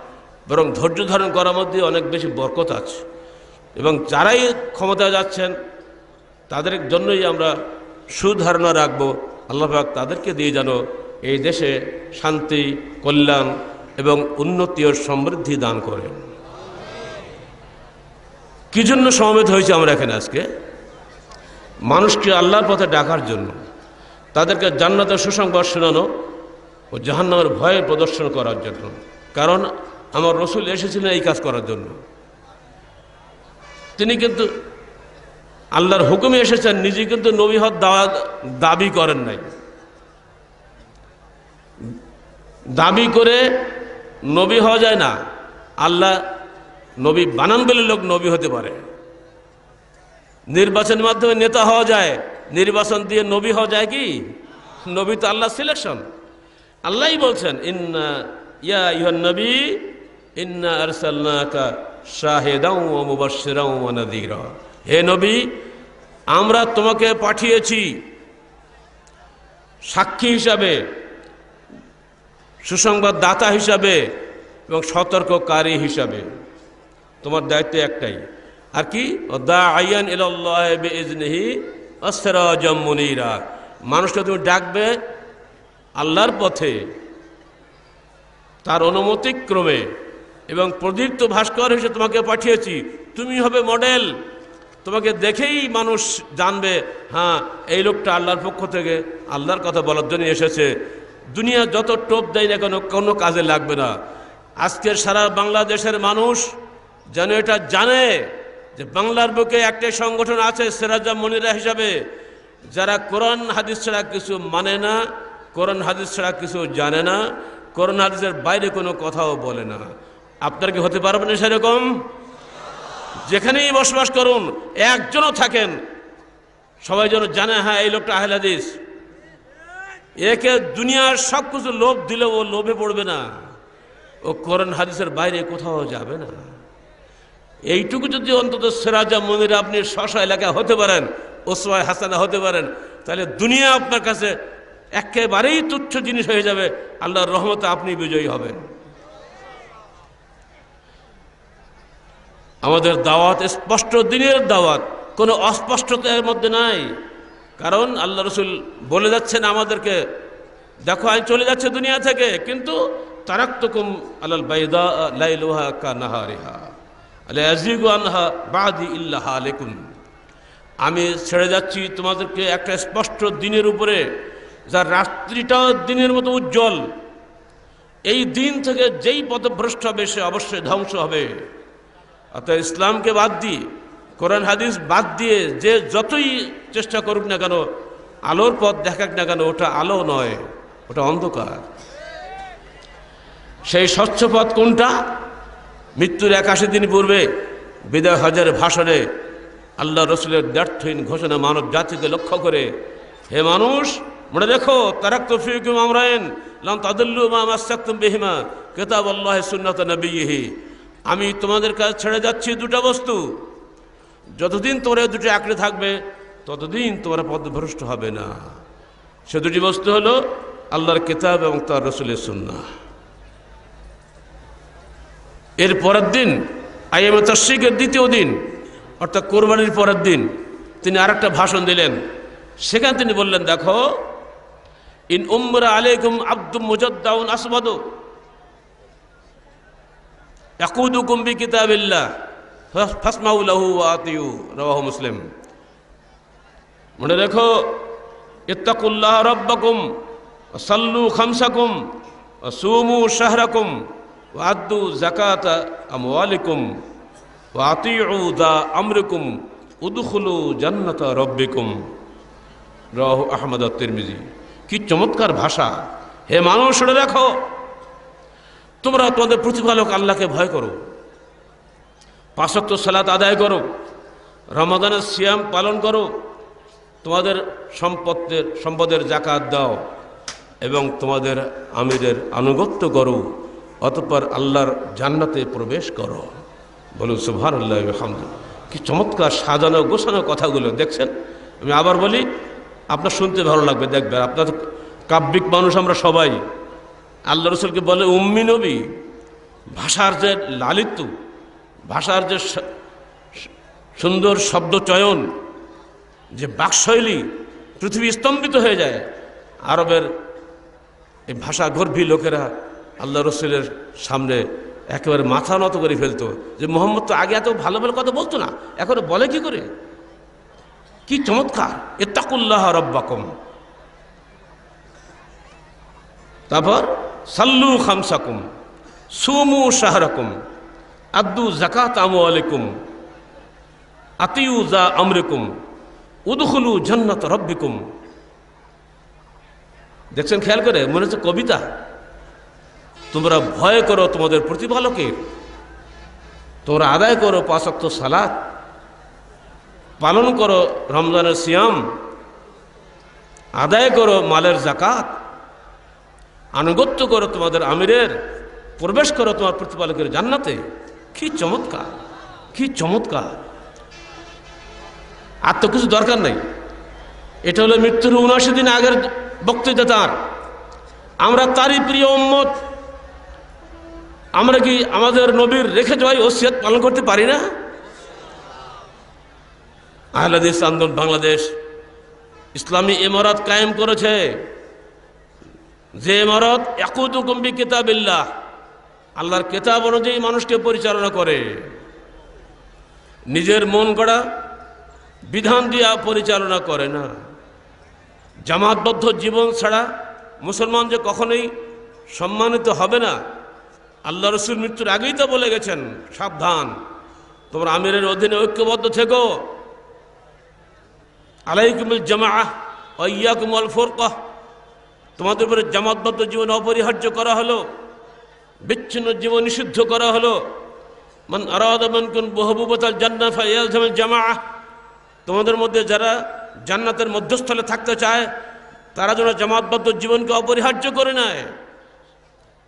বরং ধৈর্য ধারণ করার মধ্যে অনেক বেশি বরকত আছে। এবং যারাই ক্ষমতায় যাচ্ছেন তাদের জন্যই আমরা সুধারণা রাখবো, আল্লাহ পাক তাদেরকে দিয়ে যেন এই দেশে শান্তি, কল্যাণ এবং উন্নতি ও সমৃদ্ধি দান করেন। কি জন্য সমবেত হয়েছে আমরা এখানে আজকে? মানুষকে আল্লাহর পথে ডাকার জন্য, তাদেরকে জান্নাতের সুসংবাদ শোনানো ও জাহান্নামের ভয় প্রদর্শন করার জন্য। কারণ আমার রসুল এসেছিলেন এই কাজ করার জন্য। তিনি কিন্তু আল্লাহর হুকুমে এসেছেন, নিজে কিন্তু নবী হওয়ার দাবি করেন নাই। দাবি করে নবী হওয়া যায় না। আল্লাহ নবী বানান বলে লোক নবী হতে পারে। নির্বাচনের মাধ্যমে নেতা হওয়া যায়, নির্বাচন দিয়ে নবী হওয়া যায় কি? নবী তো আল্লাহ সিলেকশন। আল্লাহই বলছেন, ইন্না ইয়া আইয়ুহান নবী ইন্না আরসালনাকা শাহিদাও ওয়া মুবাশশিরাও ওয়া নাযীরা। হে নবী, আমরা তোমাকে পাঠিয়েছি সাক্ষী হিসাবে, সুসংবাদ দাতা হিসাবে এবং সতর্ককারী হিসাবে। তোমার দায়িত্ব একটাই, আর কি? দাআইয়ান ইলাল্লাহি বিইজনিহি ওয়া সিরাজাম মুনীরা। মানুষকে তুমি ডাকবে আল্লাহর পথে তার অনুমতিক্রমে, এবং প্রদীপ্ত ভাস্কর হিসেবে তোমাকে পাঠিয়েছি। তুমি হবে মডেল। তোমাকে দেখেই মানুষ জানবে, হ্যাঁ এই লোকটা আল্লাহর পক্ষ থেকে আল্লাহর কথা বলার জন্য এসেছে। দুনিয়া যত টোপ দেয় না কেন, কোনো কাজে লাগবে না। আজকের সারা বাংলাদেশের মানুষ যেন এটা জানে যে বাংলার বুকে একটাই সংগঠন আছে সিরাজাম মুনীরা হিসাবে, যারা কোরআন হাদিস ছাড়া কিছু মানে না, কোরআন হাদিস ছাড়া কিছু জানে না, কোরআন হাদিসের বাইরে কোনো কথাও বলে না। আপনারা কি হতে পারবেন সেরকম? যেখানেই বসবাস করুন, একজনও থাকেন, সবাই যেন জানে, হ্যাঁ এই লোকটা আহলে হাদিস। একে দুনিয়ার সব কিছু লোভ দিলেও ও লোভে পড়বে না, ও কোরআন হাদিসের বাইরে কোথাও যাবে না। এইটুকু যদি অন্তত সিরাজাম মুনীরা আপনি স্ব এলাকায় হতে পারেন, উসওয়ায়ে হাসানা হতে পারেন, তাহলে দুনিয়া আপনার কাছে একেবারেই তুচ্ছ জিনিস হয়ে যাবে। আল্লাহর রহমতে আপনি বিজয়ী হবেন। আমাদের দাওয়াত স্পষ্ট দিনের দাওয়াত, কোনো অস্পষ্টতার মধ্যে নাই। কারণ আল্লাহ রসুল বলে যাচ্ছেন আমাদেরকে, দেখো আমি চলে যাচ্ছে দুনিয়া থেকে, কিন্তু তারাকতুকুম আলাল বাইদা লাইলুহা কানাহারিহা লা ইয়াজিগু আনহা বাদি ইল্লা হালিকুন। আমি ছেড়ে যাচ্ছি তোমাদেরকে একটা স্পষ্ট দিনের উপরে, যার রাত্রিটা দিনের মতো উজ্জ্বল। এই দিন থেকে যেই পথভ্রষ্ট হবে সে অবশ্যই ধ্বংস হবে। অর্থাৎ ইসলামকে বাদ দিয়ে, কোরআন হাদিস বাদ দিয়ে যে যতই চেষ্টা করুক না কেন, আলোর পথ দেখাক না কেন, ওটা আলো নয়, ওটা অন্ধকার। সেই স্বচ্ছ পথ কোনটা? মৃত্যুর 81 দিন পূর্বে বিদায় হজের ভাষণে আল্লাহ রসুলের ব্যর্থহীন ঘোষণা মানব জাতিকে লক্ষ্য করে, হে মানুষ মনে রেখো, তারাকতু ফীকুম আমরাইন লান তাদিল্লু মা মাসসাকতুম বিহিমা কিতাবাল্লাহি সুন্নাত নবিয়্যিহি। আমি তোমাদের কাছে ছেড়ে যাচ্ছি দুটো বস্তু, যতদিন তোমরা দুটো আঁকড়ে থাকবে ততদিন তোমরা পথভ্রষ্ট হবে না। সে দুটি বস্তু হলো আল্লাহর কিতাব এবং তার রসুলের সুন্নাহ। এর পরের দিন আইয়ামে তাশরিকের দ্বিতীয় দিন, অর্থাৎ কোরবানির পরের দিন, তিনি আরেকটা ভাষণ দিলেন। সেখানে তিনি বললেন, দেখো, ইন উমরা আলাইকুম আব্দুম মুজাদ্দাউন আসবাদু ইয়াকুদুকুম বিকিতাবিল্লাহ ফাসমাউ লাহু ওয়া আতিউ, রাওয়াহু মুসলিম। মনে রেখো, ইত্তাকুল্লাহ রাব্বাকুম ওয়া সাল্লু খামসাকুম ওয়া সুমু শাহরাকুম ওয়া আদ্দু যাকাতা আমওয়ালিকুম ওয়া আতিউ দা আমরিকুম উদখুলু জান্নাতা রাব্বিকুম, রাওয়াহু আহমদ আত তিরমিজি। কি চমৎকার ভাষা! হে মানুষ, শুনে রাখো, তোমরা তোমাদের প্রতিপালক আল্লাহকে ভয় করো, 5 ওয়াক্ত সালাত আদায় করো, রমাদানের সিয়াম পালন করো, তোমাদের সম্পদের জাকাত দাও এবং তোমাদের আমিরের আনুগত্য করো, অতঃপর আল্লাহর জান্নাতে প্রবেশ করো। বলুন সুবহানাল্লাহি ওয়া বিহামদিহি। কি চমৎকার সাজানো গোছানো কথাগুলো দেখছেন। আমি আবার বলি, আপনার শুনতে ভালো লাগবে, দেখবেন। আপনার কাব্যিক মানুষ আমরা সবাই। আল্লাহ রসুলকে বলে উম্মি নবী। ভাষার যে লালিত্য, ভাষার যে সুন্দর শব্দ চয়ন, যে বাকশৈলী, পৃথিবী স্তম্ভিত হয়ে যায়। আরবের এই ভাষা গর্ভী লোকেরা আল্লাহ রসুলের সামনে একেবারে মাথা নত করে ফেলতো, যে মোহাম্মদ তো আগে এত ভালো ভালো কথা বলতো না, এখন বলে কি করে। কি চমৎকার! ইত্তাকুল্লাহ রাব্বাকুম। তারপর সাল্লু খামসাকুম, সুমু শাহরাকুম, আদ্দু যাকাত আমওয়ালিকুম, আতিউ যা আমরিকুম, উদখুলু জান্নাত রাব্বিকুম। দেখছেন খেয়াল করে, মনে হচ্ছে কবিতা। তোমরা ভয় করো তোমাদের প্রতিপালকের, তোমরা আদায় করো 5 ওয়াক্ত সালাত, পালন করো রমজানের সিয়াম, আদায় করো মালের জাকাত, আনুগত্য করো তোমাদের আমিরের, প্রবেশ করো তোমার প্রতিপালকের জান্নাতে। কি চমৎকার, কি চমৎকার! আর তো কিছু দরকার নাই। এটা হলো মৃত্যুর 79 দিন আগের বক্তৃতা তার। আমরা তারই প্রিয় উম্মত। আমরা কি আমাদের নবীর রেখে যাওয়া ওসিয়ত পালন করতে পারি না? আহলে হাদিস আন্দোলন বাংলাদেশ ইসলামী ইমারত কায়েম করেছে, যে ইমারত ইয়াকুতুকুম বিকিতাবিল্লাহ, আল্লাহর কিতাব অনুযায়ী মানুষকে পরিচালনা করে। নিজের মন গড়া বিধান দিয়া পরিচালনা করে না। জামাতবদ্ধ জীবন ছাড়া মুসলমান যে কখনোই সম্মানিত হবে না। আল্লাহ রসুল মৃত্যুর আগেই তো বলে গেছেন, সাবধান, তোমরা আমিরের অধীনে ঐক্যবদ্ধ থেকো। আলাইকুমুল জামাআহ ওয়া ইয়্যাকুমুল ফুরকাহ, তোমাদের উপরে জামাতবদ্ধ জীবন অপরিহার্য করা হলো, বিচ্ছিন্ন জীবন নিষিদ্ধ করা হলো। মান আরাদা মিনকুম মাহবুবাতাল জান্নাহ ফায়ালজামুল জামাআহ, তোমাদের মধ্যে যারা জান্নাতের মধ্যস্থলে থাকতে চায় তারা যেন জামাতবদ্ধ জীবনকে অপরিহার্য করে নেয়।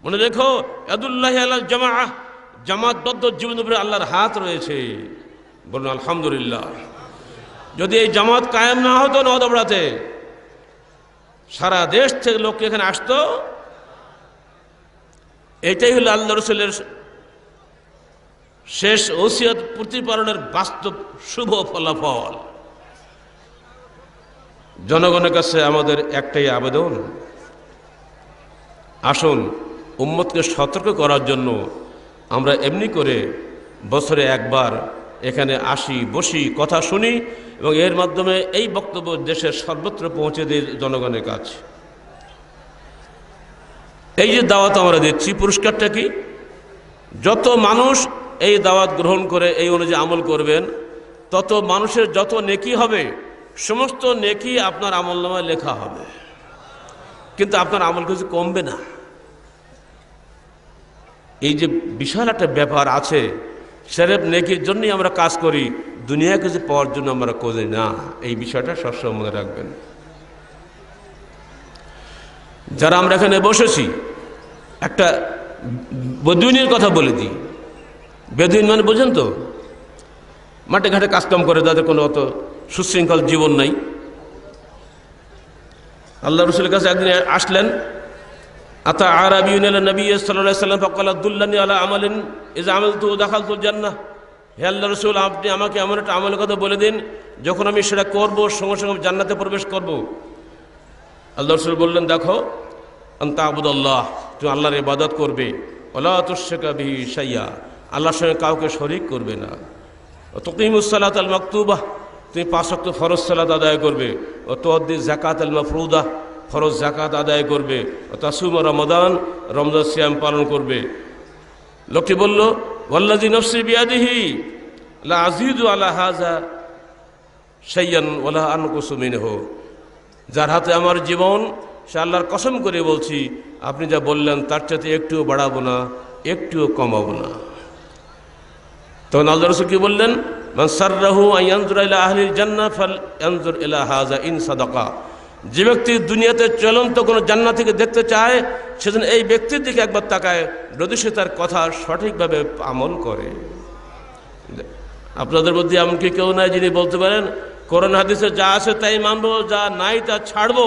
মনে রেখো, ইয়াদুল্লাহি আলাল জামাআহ, জামাতবদ্ধ জীবনের উপরে আল্লাহর হাত রয়েছে। বলুন আলহামদুলিল্লাহ। যদি এই জামাত কায়েম না হতো নওদাবড়াতে, সারা দেশ থেকে লোক এখানে আসতো। এটাই হলো আল্লাহ রসুলের শেষ ওসিয়ত প্রতিপালনের বাস্তব শুভ ফলাফল। জনগণের কাছে আমাদের একটাই আবেদন, আসুন উম্মতকে সতর্ক করার জন্য আমরা এমনি করে বছরে একবার এখানে আসি, বসি, কথা শুনি এবং এর মাধ্যমে এই বক্তব্য দেশের সর্বত্র পৌঁছে দিই জনগণের কাছে। এই যে দাওয়াত আমরা দিচ্ছি, পুরস্কারটা কি? যত মানুষ এই দাওয়াত গ্রহণ করে এই অনুযায়ী আমল করবেন, তত মানুষের যত নেকি হবে, সমস্ত নেকি আপনার আমলনামায় লেখা হবে, কিন্তু আপনার আমল কিছু কমবে না। এই যে বিশাল একটা ব্যাপার আছে, সেরেফ নেকির জন্যই আমরা কাজ করি, দুনিয়া কিছু পাওয়ার জন্য আমরা করি না। এই বিষয়টা সবসময় মনে রাখবেন। যারা আমরা এখানে বসেছি, একটা বেদুইনের কথা বলে দিই। বেদুইন মানে বোঝেন তো? মাঠে ঘাটে কাজকাম করে, যাদের কোনো অত সুশৃঙ্খল জীবন নাই। আল্লাহ রসুলের কাছে একদিন আসলেন, আতা আরাবিয়ুন ইলা নবী সাল্লাল্লাহু আলাইহি ওয়াসাল্লাম ফাকাল দুল্লানি আলা আমালিন ইযা আমালতু দাখালতুল জান্নাহ। হে আল্লাহ রসুল, আপনি আমাকে এমন একটা আমলের কথা বলে দিন, যখন আমি সেটা করব সঙ্গে সঙ্গে জান্নাতে প্রবেশ করব। আল্লাহ রসুল বললেন, দেখো, আনতা আবুদাল্লাহ, তুমি আল্লাহর ইবাদত করবে, ওয়ালা তুশরিকা বিহি শাইয়া, আল্লাহর সঙ্গে কাউকে শরীক করবে না। তুকিমুস সালাতাল মাকতুবাহ, তুমি 5 ওয়াক্ত ফরজ সালাত আদায় করবে। ও তুআদ্দি যাকাতাল মাফরুদা, ফরজ যাকাত আদায় করবে। ও তাসুম রমাদান, রমজান সিয়াম পালন করবে। লোকটি বলল, ওয়াল্লাযী নফসি বিয়াদিহি লা আযীদু আলা হাযা শাইয়ান ওয়ালা আনকুসু মিনহু, যার হাতে আমার জীবন, সে আল্লাহর কসম করে বলছি, আপনি যা বললেন তার চাইতে একটুও বাড়াবো না, একটুও কমাবো না। তখন আল্লাহ রাসূল কি বললেন, মান সাররাহু আন ইয়ানজুরা ইলা আহলিল জান্নাহ ফালয়ানজুর ইলা হাযা ইন সাদাকা। যে ব্যক্তি দুনিয়াতে চলন্ত কোনো জান্নাতীকে দেখতে চায় সেজন্য এই ব্যক্তির দিকে একবার তাকায়, যদি সে তার কথা সঠিকভাবে আমল করে। আপনাদের মধ্যে এমন কি কেউ নাই যিনি বলতে পারেন কোরআন হাদিসে যা আছে তাই মানবো, যা নাই তা ছাড়বো?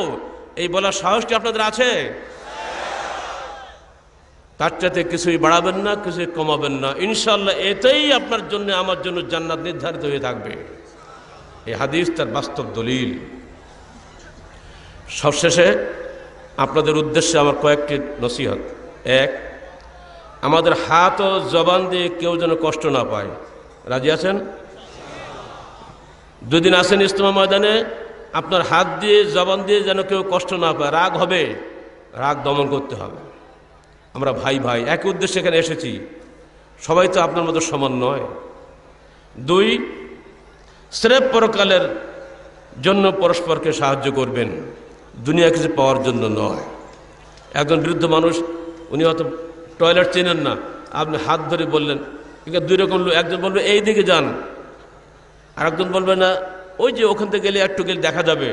এই বলার সাহস কি আপনাদের আছে? তার চাইতে কিছুই বাড়াবেন না, কিছুই কমাবেন না। ইনশাআল্লাহ এটাই আপনার জন্য আমার জন্য জান্নাত নির্ধারিত হয়ে থাকবে। এই হাদিস তার বাস্তব দলিল। সবশেষে আপনাদের উদ্দেশ্যে আমার কয়েকটি নসিহত। এক, আমাদের হাত ও জবান দিয়ে কেউ যেন কষ্ট না পায়। রাজি আছেন? দুদিন আসেন ইজতেমা ময়দানে, আপনার হাত দিয়ে জবান দিয়ে যেন কেউ কষ্ট না পায়। রাগ হবে, রাগ দমন করতে হবে। আমরা ভাই ভাই, একই উদ্দেশ্যে এখানে এসেছি, সবাই তো আপনার মতো সমান নয়। দুই, স্রেফ পরকালের জন্য পরস্পরকে সাহায্য করবেন, দুনিয়া কিছু পাওয়ার জন্য নয়। একজন বৃদ্ধ মানুষ, উনি হয়তো টয়লেট চেনেন না, আপনি হাত ধরে বললেন, এখানে দুই রকম লোক, একজন বলবে এই দিকে যান, আর একজন বলবে না ওই যে ওখান থেকে গেলে একটু গেলে দেখা যাবে,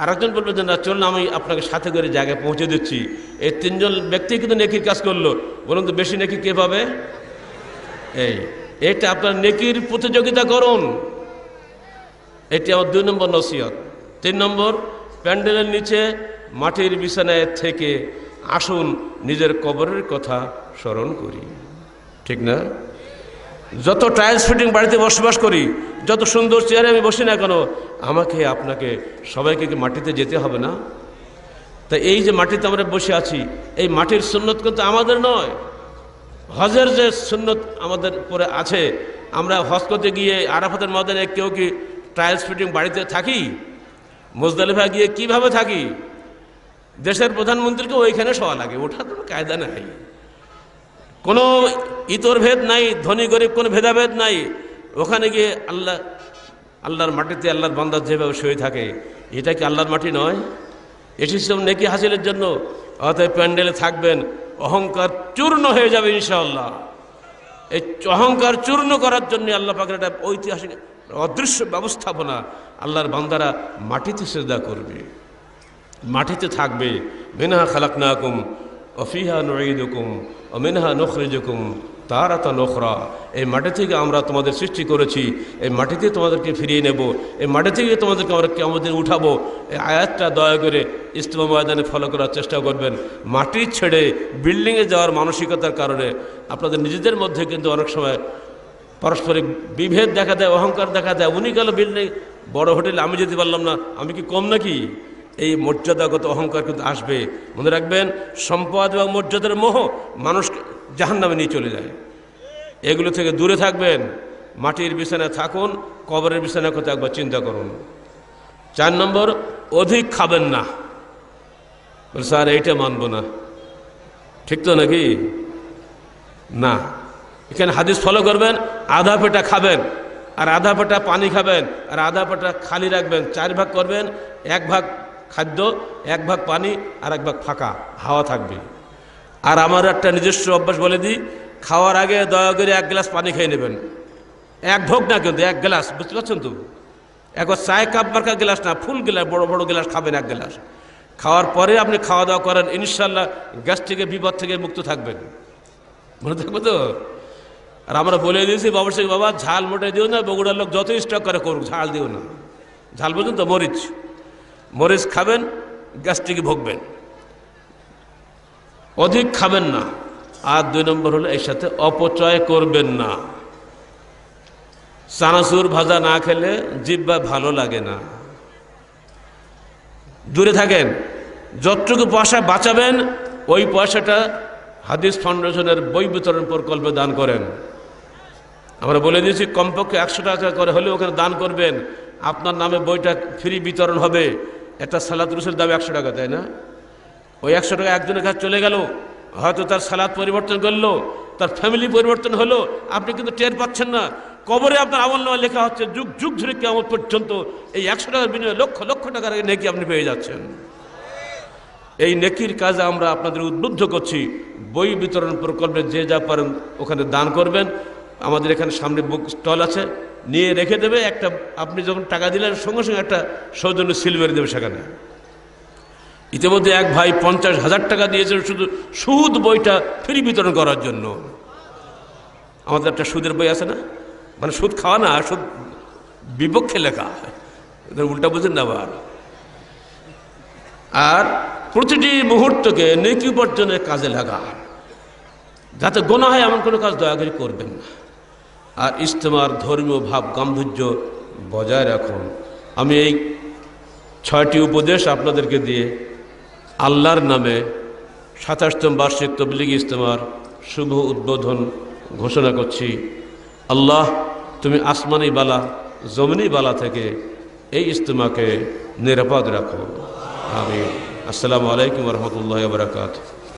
আর একজন বলবে যে না চলুন আমি আপনাকে সাথে করে জায়গায় পৌঁছে দিচ্ছি। এই তিনজন ব্যক্তি কিন্তু নেকির কাজ করলো, বলুন তো বেশি নেকি কে পাবে? এইটা আপনার নেকির প্রতিযোগিতা করুন। এটি আমার 2 নম্বর নসিহত। 3 নম্বর, প্যান্ডেলের নিচে মাটির বিছানায় থেকে আসুন নিজের কবরের কথা স্মরণ করি। ঠিক না? যত টাইলস ফিটিং বাড়িতে বসবাস করি, যত সুন্দর চেয়ারে আমি বসি না কেন, আমাকে আপনাকে সবাইকে কি মাটিতে যেতে হবে না? তা এই যে মাটিতে আমরা বসে আছি, এই মাটির সুন্নত কিন্তু আমাদের নয়। হজের যে সুন্নত আমাদের উপরে আছে, আমরা হজ করতে গিয়ে আরাফাতের ময়দানে কেউ কি টাইলস ফিটিং বাড়িতে থাকি? মুজদালিফা গিয়ে কিভাবে থাকি? দেশের প্রধানমন্ত্রীকে ওইখানে শোয়া লাগে, ওঠার কোনো কায়দা নাই, কোনো ইতর ভেদ নাই, ধনী গরিব কোনো ভেদাভেদ নাই। ওখানে গিয়ে আল্লাহর মাটিতে আল্লাহর বান্দা যেভাবে শুয়ে থাকে, এটা কি আল্লাহর মাটি নয়? এসেছিলাম নেকি হাসিলের জন্য। অতএব প্যান্ডেলে থাকবেন, অহংকার চূর্ণ হয়ে যাবে ইনশাআল্লাহ। এই অহংকার চূর্ণ করার জন্য আল্লাহ পাকের একটা ঐতিহাসিক অদৃশ্য ব্যবস্থাপনা। আল্লাহর বান্দারা মাটিতে সিজদা করবে, মাটিতে থাকবে। মিনহা খালাকনাকুম ওয়া ফিহা নুঈদুকুম ওয়া মিনহা নুখরিজুকুম তারাতান উখরা। এই মাটি থেকে আমরা তোমাদের সৃষ্টি করেছি, এই মাটিতে তোমাদেরকে ফিরিয়ে নেব, এই মাটি থেকে তোমাদেরকে আমরা কিয়ামতের দিন উঠাবো। এই আয়াতটা দয়া করে ইজতেমা ময়দানে ফলো করার চেষ্টা করবেন। মাটি ছেড়ে বিল্ডিংয়ে যাওয়ার মানসিকতার কারণে আপনাদের নিজেদের মধ্যে কিন্তু অনেক সময় পারস্পরিক বিভেদ দেখা দেয়, অহংকার দেখা দেয়। উনি গেল বিল্ডিং, বড় হোটেলে, আমি যেতে পারলাম না, আমি কি কম নাকি? এই মর্যাদাগত অহংকার কিন্তু আসবে। মনে রাখবেন, সম্পদ এবং মর্যাদার মোহ মানুষকে জাহান্নামে নিয়ে চলে যায়। এগুলো থেকে দূরে থাকবেন। মাটির বিছানায় থাকুন, কবরের বিছানার কথা একবার চিন্তা করুন। 4 নম্বর, অধিক খাবেন না। বল স্যার এইটা মানবো না, ঠিক তো নাকি? না, এখানে হাদিস ফলো করবেন। আধা পেটা খাবেন, আর আধা পেটা পানি খাবেন, আর আধা পেটা খালি রাখবেন। 4 ভাগ করবেন, 1 ভাগ খাদ্য, 1 ভাগ পানি, আর 1 ভাগ ফাঁকা হাওয়া থাকবে। আর আমার একটা নিজস্ব অভ্যাস বলে দিই, খাওয়ার আগে দয়া করে 1 গ্লাস পানি খেয়ে নেবেন। 1 ভোগ না কিন্তু 1 গ্লাস, বুঝতে পারছেন তো? একবার চায় কাপ মার্কা গ্লাস না, ফুল গ্লাস, বড় বড় গ্লাস খাবেন 1 গ্লাস। খাওয়ার পরে আপনি খাওয়া দাওয়া করেন, ইনশাল্লাহ গ্যাস থেকে বিপদ থেকে মুক্ত থাকবেন। মনে থাকবে তো? আর আমরা বলে দিয়েছি বাবুর বাবা, ঝাল মোটে দিও না, বগুড়ার লোক যত স্টক করে করুক, ঝাল দিও না। ঝাল বুঝুন তো? মরিচ, মরিচ খাবেন, গ্যাস্ট্রিকে ভুগবেন। অধিক খাবেন না। আর 2 নম্বর হলো এর সাথে অপচয় করবেন না। চানাচুর ভাজা না খেলে জিহ্বা ভালো লাগে না, দূরে থাকেন। যতটুকু পয়সা বাঁচাবেন, ওই পয়সাটা হাদিস ফাউন্ডেশনের বই বিতরণ প্রকল্পে দান করেন। আমরা বলে দিয়েছি কমপক্ষে 100 টাকা করে হলে ওখানে দান করবেন। আপনার নামে বইটা ফ্রি বিতরণ হবে। একটা সালাত রুসের দাম 100 টাকা, তাই না? ওই 100 টাকা একজনের কাছে চলে গেল, হয়তো তার সালাত পরিবর্তন করলো, তার ফ্যামিলি পরিবর্তন হলো, আপনি কিন্তু টের পাচ্ছেন না। কবরে আপনার আমলনামা লেখা হচ্ছে যুগ যুগ ধরে কিয়ামত পর্যন্ত এই 100 টাকার বিনিময়ে লক্ষ লক্ষ টাকার নেকি আপনি পেয়ে যাচ্ছেন। এই নেকির কাজে আমরা আপনাদের উদ্বুদ্ধ করছি, বই বিতরণ প্রকল্পে যে যা পারেন ওখানে দান করবেন। আমাদের এখানে সামনে বুক স্টল আছে, নিয়ে রেখে দেবে। একটা আপনি যখন টাকা দিলেন সঙ্গে সঙ্গে একটা সৌজন্য সিল মেরে দেবে সেখানে। ইতিমধ্যে এক ভাই 50,000 টাকা দিয়েছেন শুধু সুদ বইটা ফ্রি বিতরণ করার জন্য। আমাদের একটা সুদের বই আছে না, মানে সুদ খাওয়া না, সুদ বিপক্ষে লেখা, উল্টা বুঝেন না আবার। আর প্রতিটি মুহূর্তকে নেকি উপার্জনের কাজে লাগা, যাতে গোনা হয় এমন কোনো কাজ দয়া করে করবেন না। আর ইজতেমার ধর্মীয় ভাব গাম্ভীর্য বজায় রাখুন। আমি এই 6টি উপদেশ আপনাদেরকে দিয়ে আল্লাহর নামে 27তম বার্ষিক তবলিগি ইজতেমার শুভ উদ্বোধন ঘোষণা করছি। আল্লাহ তুমি আসমানি বালা জমিনি বালা থেকে এই ইজতেমাকে নিরাপদ রাখো, আমিন। আসসালামু আলাইকুম ওয়া রাহমাতুল্লাহি ওয়া বারাকাতুহু।